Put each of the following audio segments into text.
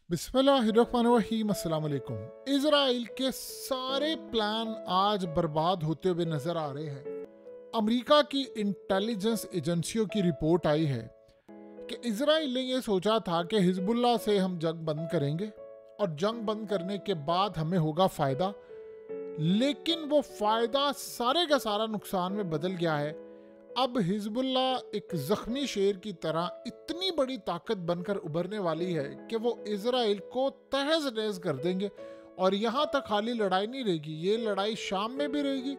बिस्मिल्लाहिर्रहमानिर्रहीम। अस्सलाम वालेकुम। इजराइल के सारे प्लान आज बर्बाद होते हुए नजर आ रहे हैं। अमेरिका की इंटेलिजेंस एजेंसियों की रिपोर्ट आई है कि इजराइल ने यह सोचा था कि हिजबुल्लाह से हम जंग बंद करेंगे और जंग बंद करने के बाद हमें होगा फ़ायदा, लेकिन वो फ़ायदा सारे का सारा नुकसान में बदल गया है। अब हिजबुल्लाह एक ज़ख्मी शेर की तरह इतनी बड़ी ताकत बनकर उभरने वाली है कि वो इजराइल को तहस नहस कर देंगे। और यहाँ तक खाली लड़ाई नहीं रहेगी, ये लड़ाई शाम में भी रहेगी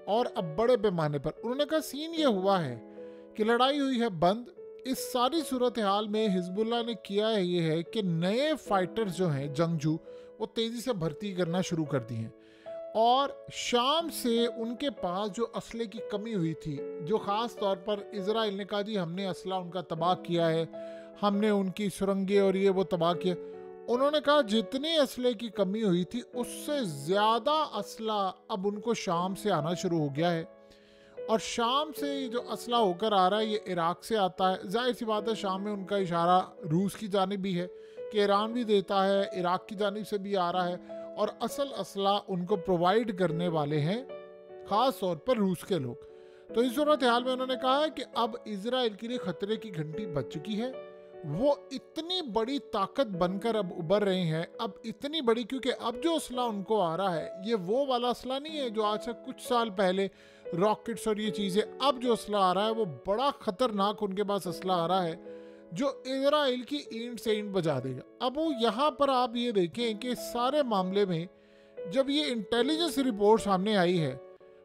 और अब बड़े पैमाने पर। उन्होंने कहा सीन ये हुआ है कि लड़ाई हुई है बंद। इस सारी सूरत हाल में हिजबुल्लाह ने किया है ये है कि नए फाइटर्स जो हैं जंगजू, वो तेज़ी से भर्ती करना शुरू कर दी हैं। और शाम से उनके पास जो असले की कमी हुई थी, जो ख़ास तौर पर इजराइल ने कहा जी हमने असला उनका तबाह किया है, हमने उनकी सुरंगें और ये वो तबाह किया। उन्होंने कहा जितने असले की कमी हुई थी उससे ज़्यादा असला अब उनको शाम से आना शुरू हो गया है। और शाम से ये जो असला होकर आ रहा है ये इराक से आता है। जाहिर सी बात है शाम में उनका इशारा रूस की जानिब भी है कि ईरान भी देता है, इराक की जानिब से भी आ रहा है। और असल असला उनको प्रोवाइड करने वाले हैं ख़ास तौर पर रूस के लोग। तो इस सूरत हाल में उन्होंने कहा है कि अब इजराइल के लिए ख़तरे की घंटी बज चुकी है। वो इतनी बड़ी ताकत बनकर अब उभर रहे हैं, अब इतनी बड़ी, क्योंकि अब जो असला उनको आ रहा है ये वो वाला असला नहीं है जो आज से कुछ साल पहले रॉकेट्स और ये चीज़ें। अब जो असला आ रहा है वो बड़ा ख़तरनाक उनके पास असला आ रहा है जो इजराइल की ईंट से ईंट बजा देगा। अब वो यहाँ पर आप ये देखें कि सारे मामले में जब ये इंटेलिजेंस रिपोर्ट सामने आई है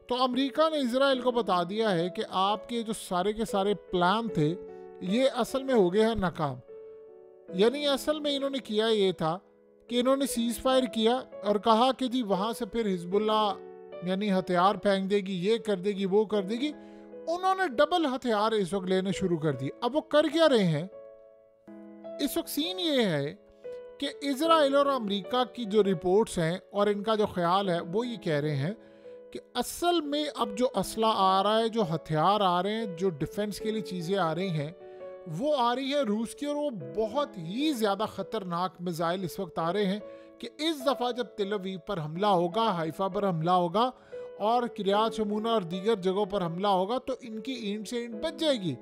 तो अमेरिका ने इजराइल को बता दिया है कि आपके जो सारे के सारे प्लान थे ये असल में हो गए हैं नाकाम। यानी असल में इन्होंने किया ये था कि इन्होंने सीज फायर किया और कहा कि जी वहाँ से फिर हिजबुल्लाह यानी हथियार फेंक देगी, ये कर देगी, वो कर देगी। उन्होंने डबल हथियार इस वक्त लेने शुरू कर दिए। अब वो कर क्या रहे हैं इस वक्त? सीन ये है कि इजराइल और अमेरिका की जो रिपोर्ट्स हैं और इनका जो ख्याल है वो ये कह रहे हैं कि असल में अब जो असला आ रहा है, जो हथियार आ रहे हैं, जो डिफेंस के लिए चीज़ें आ रही हैं, वो आ रही है रूस की। और वो बहुत ही ज़्यादा ख़तरनाक मिसाइल इस वक्त आ रहे हैं कि इस दफ़ा जब तेल अवीव पर हमला होगा, हाइफा पर हमला होगा और किरियात शमूना और दीगर जगहों पर हमला होगा तो इनकी ईंट से ईंट बच जाएगी।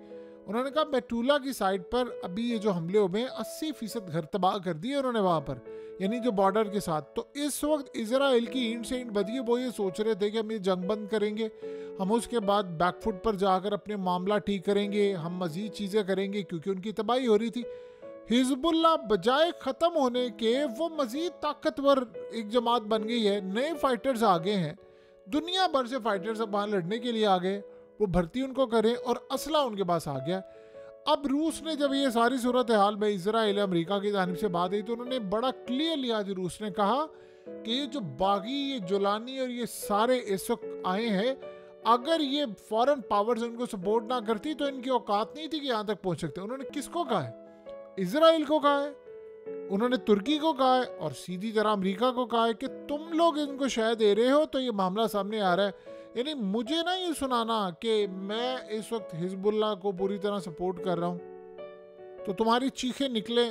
उन्होंने कहा मेटूला की साइड पर अभी ये जो हमले हुए हैं 80% घर तबाह कर दिए उन्होंने वहाँ पर, यानी जो बॉर्डर के साथ। तो इस वक्त इजराइल की ईंट से ईंट बची है। वो ये सोच रहे थे कि हम ये जंग बंद करेंगे, हम उसके बाद बैकफुट पर जाकर अपने मामला ठीक करेंगे, हम मज़ीद चीज़ें करेंगे, क्योंकि उनकी तबाही हो रही थी। हिजबुल्लाह बजाय ख़त्म होने के वो मज़ीद ताकतवर एक जमात बन गई है। नए फाइटर्स आ गए हैं, दुनिया भर से फाइटर्स अब वहाँ लड़ने के लिए आ गए, वो भर्ती उनको करें और असला उनके पास आ गया। अब रूस ने जब ये सारी सूरत हाल में इजराइल अमेरिका की जानिब से बात आई तो उन्होंने बड़ा क्लियरली आज रूस ने कहा कि ये जो बागी, ये जुलानी और ये सारे इस वक्त आए हैं, अगर ये फॉरेन पावर्स इनको सपोर्ट ना करती तो इनकी औकात नहीं थी कि यहाँ तक पहुँच सकते। उन्होंने किसको कहा है? इजराइल को कहा है, उन्होंने तुर्की को कहा है और सीधी तरह अमेरिका को कहा है कि तुम लोग इनको शह दे रहे हो तो ये मामला सामने आ रहा है। यानी मुझे ना ये सुनाना कि मैं इस वक्त हिजबुल्लाह को पूरी तरह सपोर्ट कर रहा हूँ तो तुम्हारी चीखें निकले।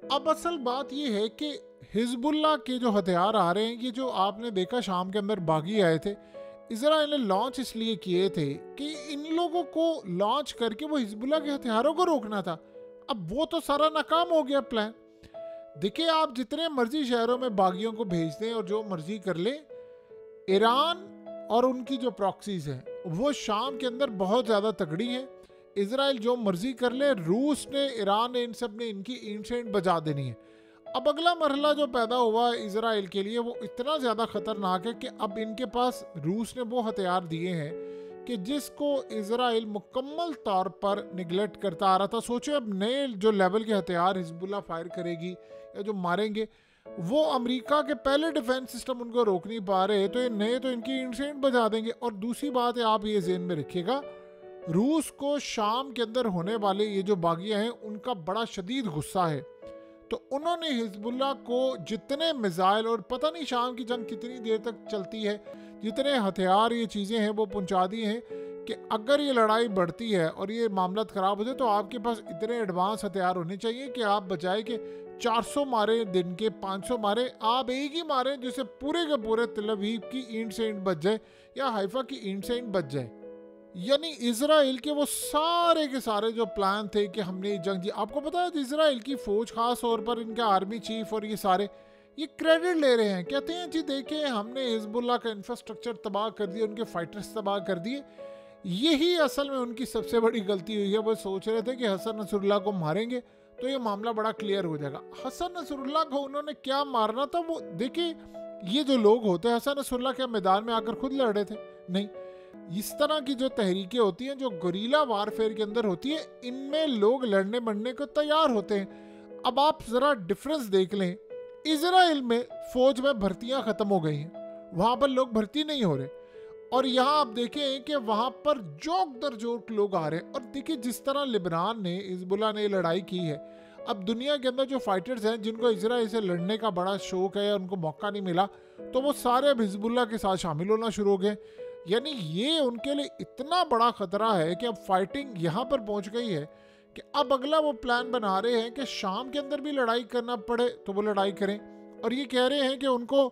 अब असल बात ये है कि हिजबुल्लाह के जो हथियार आ रहे हैं, ये जो आपने देखा शाम के अंदर बागी आए थे, इजराइल ने लॉन्च इसलिए किए थे कि इन लोगों को लॉन्च करके वो हिजबुल्लाह के हथियारों को रोकना था। अब वो तो सारा नाकाम हो गया प्लान। देखिए आप जितने मर्जी शहरों में बागियों को भेज दें और जो मर्जी कर लें, ईरान और उनकी जो प्रॉक्सीज हैं वो शाम के अंदर बहुत ज़्यादा तगड़ी हैं। इजराइल जो मर्जी कर ले, रूस ने, ईरान ने, इन सब ने इनकी ईंट से ईंट बजा देनी है। अब अगला मरहला जो पैदा हुआ है इजराइल के लिए वो इतना ज़्यादा ख़तरनाक है कि अब इनके पास रूस ने वो हथियार दिए हैं कि जिसको इजराइल मुकम्मल तौर पर निगलेक्ट करता आ रहा था। सोचो अब नए जो लेवल के हथियार हिजबुल्लाह फायर करेगी या जो मारेंगे, वो अमेरिका के पहले डिफेंस सिस्टम उनको रोक नहीं पा रहे, तो ये नए तो इनकी इंसेंट बजा देंगे। और दूसरी बात है, आप ये ज़हन में रखिएगा, रूस को शाम के अंदर होने वाले ये जो बागियाँ हैं उनका बड़ा शदीद गुस्सा है। तो उन्होंने हिजबुल्लाह को जितने मिसाइल, और पता नहीं शाम की जंग कितनी देर तक चलती है, जितने हथियार ये चीज़ें हैं वो पहुंचा दिए हैं कि अगर ये लड़ाई बढ़ती है और ये मामला खराब हो जाए तो आपके पास इतने एडवांस हथियार होने चाहिए कि आप बजाय के 400 मारे दिन के 500 मारे, आप एक ही मारे जिससे पूरे के पूरे तल अवीव की ईंट से ईंट बच जाए या हाइफा की ईंट से ईंट बच जाए। यानी इजराइल के वो सारे के सारे जो प्लान थे कि हमने ये जंग जी, आपको पता है इजराइल की फौज, खास तौर पर इनका आर्मी चीफ और ये सारे ये क्रेडिट ले रहे हैं, कहते हैं जी देखिए हमने हिजबुल्लाह का इंफ्रास्ट्रक्चर तबाह कर दिया, उनके फाइटर्स तबाह कर दिए। यही असल में उनकी सबसे बड़ी गलती हुई है। वो सोच रहे थे कि हसन नसरुल्लाह को मारेंगे तो ये मामला बड़ा क्लियर हो जाएगा। हसन नसरुल्लाह को उन्होंने क्या मारना था, वो देखिए ये जो लोग होते हैं, हसन नसरुल्लाह क्या मैदान में आकर खुद लड़ रहे थे? नहीं, इस तरह की जो तहरीकें होती हैं जो गुरीला वारफेयर के अंदर होती है, इनमें लोग लड़ने मरने को तैयार होते हैं। अब आप जरा डिफरेंस देख लें, इजराइल में फौज में भर्तियां खत्म हो गई हैं, वहां पर लोग भर्ती नहीं हो रहे, और यहाँ आप देखें कि वहां पर जोक दर जोक लोग आ रहे हैं। और देखिए जिस तरह लिबनान ने, हिजबुल्लाह ने लड़ाई की है, अब दुनिया के अंदर जो फाइटर्स हैं जिनको इजराइल से लड़ने का बड़ा शौक है, उनको मौका नहीं मिला, तो वो सारे अब हिजबुल्लाह के साथ शामिल होना शुरू हो गए। यानी ये उनके लिए इतना बड़ा खतरा है कि अब फाइटिंग यहाँ पर पहुँच गई है कि अब अगला वो प्लान बना रहे हैं कि शाम के अंदर भी लड़ाई करना पड़े तो वो लड़ाई करें। और ये कह रहे हैं कि उनको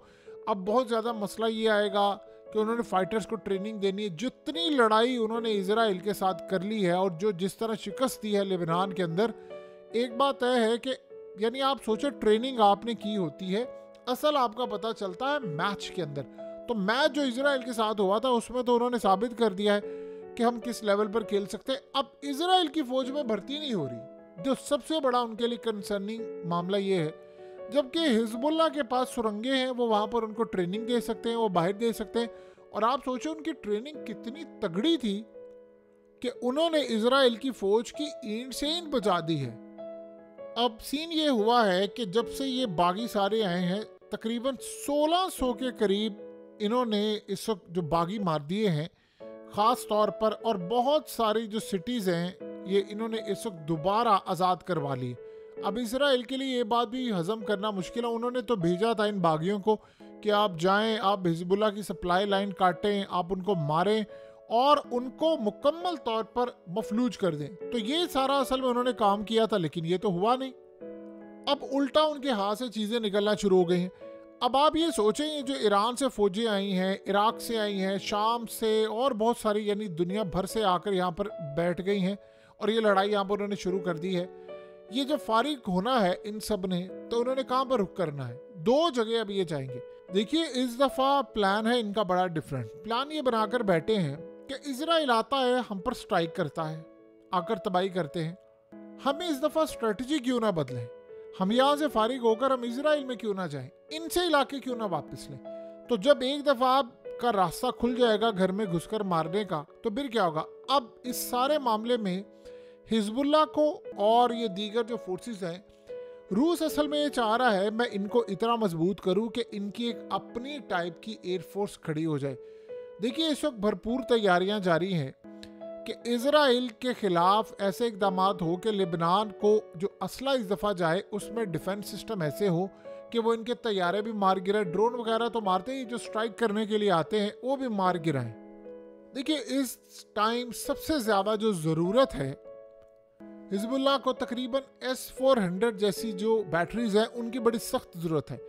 अब बहुत ज़्यादा मसला ये आएगा कि उन्होंने फाइटर्स को ट्रेनिंग देनी है। जितनी लड़ाई उन्होंने इजराइल के साथ कर ली है और जो जिस तरह शिकस्त दी है लेबनान के अंदर, एक बात तय है कि यानी आप सोचो ट्रेनिंग आपने की होती है, असल आपका पता चलता है मैच के अंदर। तो मैच जो इजराइल के साथ हुआ था उसमें तो उन्होंने साबित कर दिया है कि हम किस लेवल पर खेल सकते हैं। अब इजराइल की फौज में भर्ती नहीं हो रही, जो सबसे बड़ा उनके लिए कंसर्निंग मामला ये है, जबकि हिजबुल्लाह के पास सुरंगें हैं, वो वहाँ पर उनको ट्रेनिंग दे सकते हैं, वो बाहर दे सकते हैं। और आप सोचो उनकी ट्रेनिंग कितनी तगड़ी थी कि उन्होंने इजराइल की फौज की ईंट से ईंट बचा दी है। अब सीन ये हुआ है कि जब से ये बागी सारे आए हैं, तकरीबन 1600 के करीब इन्होंने इस वक्त जो बागी मार दिए हैं ख़ास तौर पर, और बहुत सारी जो सिटीज़ हैं ये इन्होंने इस वक्त दोबारा आज़ाद करवा ली। अब इसराइल के लिए ये बात भी हजम करना मुश्किल है। उन्होंने तो भेजा था इन बागियों को कि आप जाएं, आप हिजबुल्लाह की सप्लाई लाइन काटें, आप उनको मारें और उनको मुकम्मल तौर पर मफलूज कर दें। तो ये सारा असल में उन्होंने काम किया था, लेकिन ये तो हुआ नहीं। अब उल्टा उनके हाथ से चीज़ें निकलना शुरू हो गई हैं। अब आप ये सोचें, ये जो ईरान से फौजें आई हैं, इराक से आई हैं, शाम से और बहुत सारी यानी दुनिया भर से आकर यहाँ पर बैठ गई हैं और ये लड़ाई यहाँ पर उन्होंने शुरू कर दी है। ये जो फारिग होना है इन सब ने, तो उन्होंने कहाँ पर रुक करना है? 2 जगह अब ये जाएंगे। देखिए इस दफ़ा प्लान है इनका बड़ा डिफरेंट। प्लान ये बनाकर बैठे हैं कि इजराइल आता है, हम पर स्ट्राइक करता है, आकर तबाही करते हैं, हमें इस दफ़ा स्ट्रेटजी क्यों ना बदलें, हम यहाँ से फारिग होकर हम इजराइल में क्यों ना जाएं, इनसे इलाके क्यों ना वापस लें। तो जब एक दफ़ा आपका रास्ता खुल जाएगा घर में घुसकर मारने का, तो फिर क्या होगा? अब इस सारे मामले में हिजबुल्लाह को और ये दीगर जो फोर्सेस हैं, रूस असल में ये चाह रहा है मैं इनको इतना मजबूत करूं कि इनकी एक अपनी टाइप की एयरफोर्स खड़ी हो जाए। देखिए इस वक्त भरपूर तैयारियां जारी हैं कि इजराइल के खिलाफ ऐसे इकदाम हो कि लेबनान को जो असला इस दफ़ा जाए उसमें डिफेंस सिस्टम ऐसे हो कि वो इनके तैयारे भी मार गिराए, ड्रोन वगैरह तो मारते ही, जो स्ट्राइक करने के लिए आते हैं वो भी मार गिराएं। देखिए इस टाइम सबसे ज़्यादा जो ज़रूरत है हिजबुल्लाह को, तकरीबन S-400 जैसी जो बैटरीज हैं उनकी बड़ी सख्त ज़रूरत है।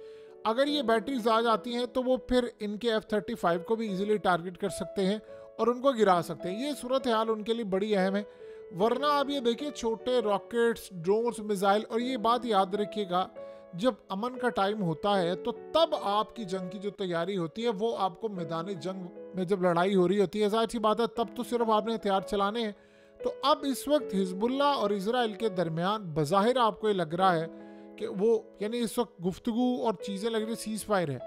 अगर ये बैटरीज आ जाती हैं तो वो फिर इनके F-35 को भी इजीली टारगेट कर सकते हैं और उनको गिरा सकते हैं। ये सूरत हाल उनके लिए बड़ी अहम है। वरना आप ये देखिए छोटे रॉकेट्स, ड्रोन्स, मिसाइल, और ये बात याद रखिएगा जब अमन का टाइम होता है तो तब आपकी जंग की जो तैयारी होती है वो आपको मैदानी जंग में जब लड़ाई हो रही होती है, ज़ाहिर सी बात है तब तो सिर्फ आपने हथियार चलाने हैं। तो अब इस वक्त हिजबुल्लाह और इजराइल के दरमियान बज़ाहिर आपको ये लग रहा है कि वो यानी इस वक्त गुफ्तगू और चीज़ें लग रही सीज़ फायर है,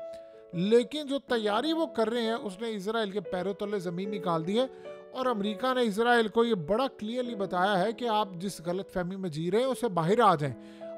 लेकिन जो तैयारी वो कर रहे हैं उसने इजराइल के पैरों तले ज़मीन निकाल दी है। और अमेरिका ने इजराइल को ये बड़ा क्लियरली बताया है कि आप जिस गलत फहमी में जी रहे हैं उससे बाहर आ जाएं।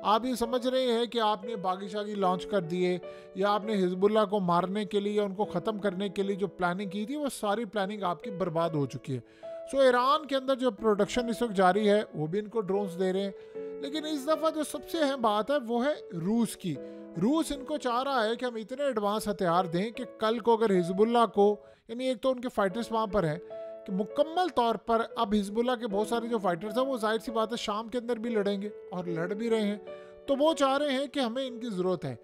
आप ये समझ रहे हैं कि आपने बागी शागी लॉन्च कर दिए या आपने हिजबुल्लाह को मारने के लिए या उनको ख़त्म करने के लिए जो प्लानिंग की थी वो सारी प्लानिंग आपकी बर्बाद हो चुकी है। सो ईरान के अंदर जो प्रोडक्शन इस वक्त जारी है वो भी इनको ड्रोन्स दे रहे हैं। लेकिन इस दफ़ा जो सबसे अहम बात है वो है रूस की। रूस इनको चाह रहा है कि हम इतने एडवांस हथियार दें कि कल को अगर हिजबुल्लाह को, यानी एक तो उनके फाइटर्स वहाँ पर हैं, कि मुकम्मल तौर पर अब हिजबुल्लाह के बहुत सारे जो फाइटर्स हैं वो जाहिर सी बात है शाम के अंदर भी लड़ेंगे और लड़ भी रहे हैं, तो वो चाह रहे हैं कि हमें इनकी ज़रूरत है।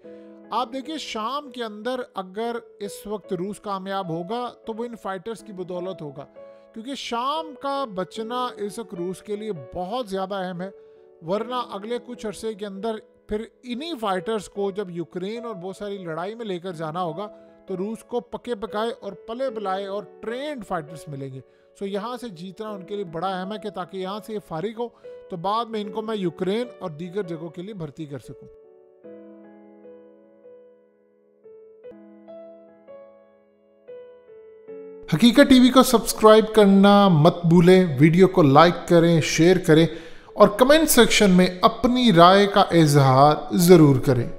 आप देखिए शाम के अंदर अगर इस वक्त रूस कामयाब होगा तो वो इन फाइटर्स की बदौलत होगा, क्योंकि शाम का बचना इस वक्त रूस के लिए बहुत ज़्यादा अहम है। वरना अगले कुछ अरसे के अंदर फिर इन्हीं फाइटर्स को जब यूक्रेन और बहुत सारी लड़ाई में लेकर जाना होगा तो रूस को पके पकाए और पले बुलाए और ट्रेंड फाइटर्स मिलेंगे। सो यहाँ से जीतना उनके लिए बड़ा अहम है कि ताकि यहाँ से ये फारिग हो तो बाद में इनको मैं यूक्रेन और दीगर जगहों के लिए भर्ती कर सकूं। हकीकत टीवी को सब्सक्राइब करना मत भूलें, वीडियो को लाइक करें, शेयर करें और कमेंट सेक्शन में अपनी राय का इजहार ज़रूर करें।